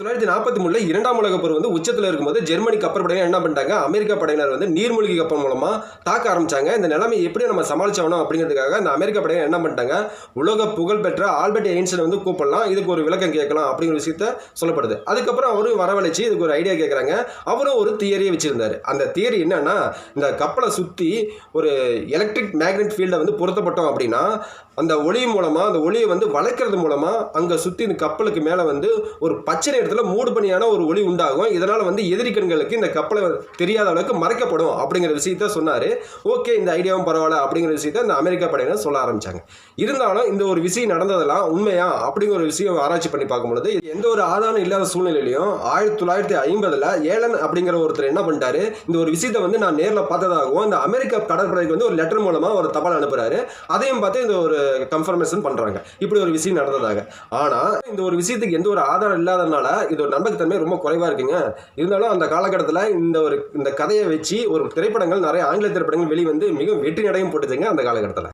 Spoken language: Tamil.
1943 இரண்டாம் உலகப் போர் வந்து உச்சத்தில் இருக்கும்போது ஜெர்மனி கப்பற்படையினர் என்ன பண்ணிட்டாங்க, அமெரிக்கா படையினர் வந்து நீர்மூழ்கி கப்பல் மூலமா தாக்க ஆரம்பிச்சாங்க. இந்த நிலைமை எப்படி நம்ம சமாளிச்சாகணும் அப்படிங்கிறதுக்காக அந்த அமெரிக்க படையினர் என்ன பண்ணிட்டாங்க, உலக புகழ்பெற்ற ஆல்பர்ட் ஐன்ஸ்டைனை வந்து கூப்பிடலாம், இதுக்கு ஒரு விளக்கம் கேட்கலாம் அப்படிங்கிற விஷயத்த சொல்லப்படுது. அதுக்கப்புறம் அவரும் வரவழைச்சு இதுக்கு ஒரு ஐடியா கேட்குறாங்க. அவரும் ஒரு தியரியை வச்சிருந்தாரு. அந்த தியரி என்னன்னா, இந்த கப்பலை சுற்றி ஒரு எலக்ட்ரிக் மேக்னெட் ஃபீல்டை வந்து பொருத்தப்பட்டோம் அப்படின்னா அந்த ஒளி மூலமா அந்த ஒளியை வந்து வளைக்கிறது மூலமா அங்கே சுற்றி இந்த கப்பலுக்கு மேலே வந்து ஒரு பச்சை நேரத்தில் மூடு பனியான ஒரு ஒளி உண்டாகும். இதனால் வந்து எதிரி கண்களுக்கு இந்த கப்பலை தெரியாத அளவுக்கு மறைக்கப்படும் அப்படிங்கிற விஷயத்த சொன்னார். ஓகே, இந்த ஐடியாவும் பரவாயில்ல அப்படிங்கிற விஷயத்த இந்த அமெரிக்கா படையினர் சொல்ல ஆரம்பிச்சாங்க. இருந்தாலும் இந்த ஒரு விஷயம் நடந்ததெல்லாம் உண்மையா அப்படிங்கிற ஒரு விஷயம் ஆராய்ச்சி பண்ணி பார்க்கும்பொழுது எந்த ஒரு ஆதாரம் இல்லாத சூழ்நிலையிலையும் 1950 ஏலன் அப்படிங்கிற ஒருத்தர் என்ன பண்ணிட்டாரு, இந்த ஒரு விஷயத்தை வந்து நான் நேரில் பார்த்ததாகவும் இந்த அமெரிக்க கடற்படைக்கு வந்து ஒரு லெட்டர் மூலமாக ஒரு தபால் அனுப்புறாரு. அதையும் பார்த்து இந்த ஒரு கன்ஃபர்மேஷன் பண்றாங்க, இப்படி ஒரு விஷயம் நடந்ததாக. ஆனா இந்த ஒரு விஷயத்துக்கு எந்த ஒரு ஆதாரம் இல்லாதனால இது ஒரு நம்பகத்தன்மை ரொம்ப குறைவா இருக்குங்க. இருந்தாலும் அந்த காலகட்டத்தில் இந்த கதையை வச்சு ஒரு திரைப்படங்கள் நிறைய ஆங்கில திரைப்படங்கள் வெளிவந்து மிகவும் வெற்றி நடையும் போட்டுச்சுங்க அந்த காலகட்டத்தில்.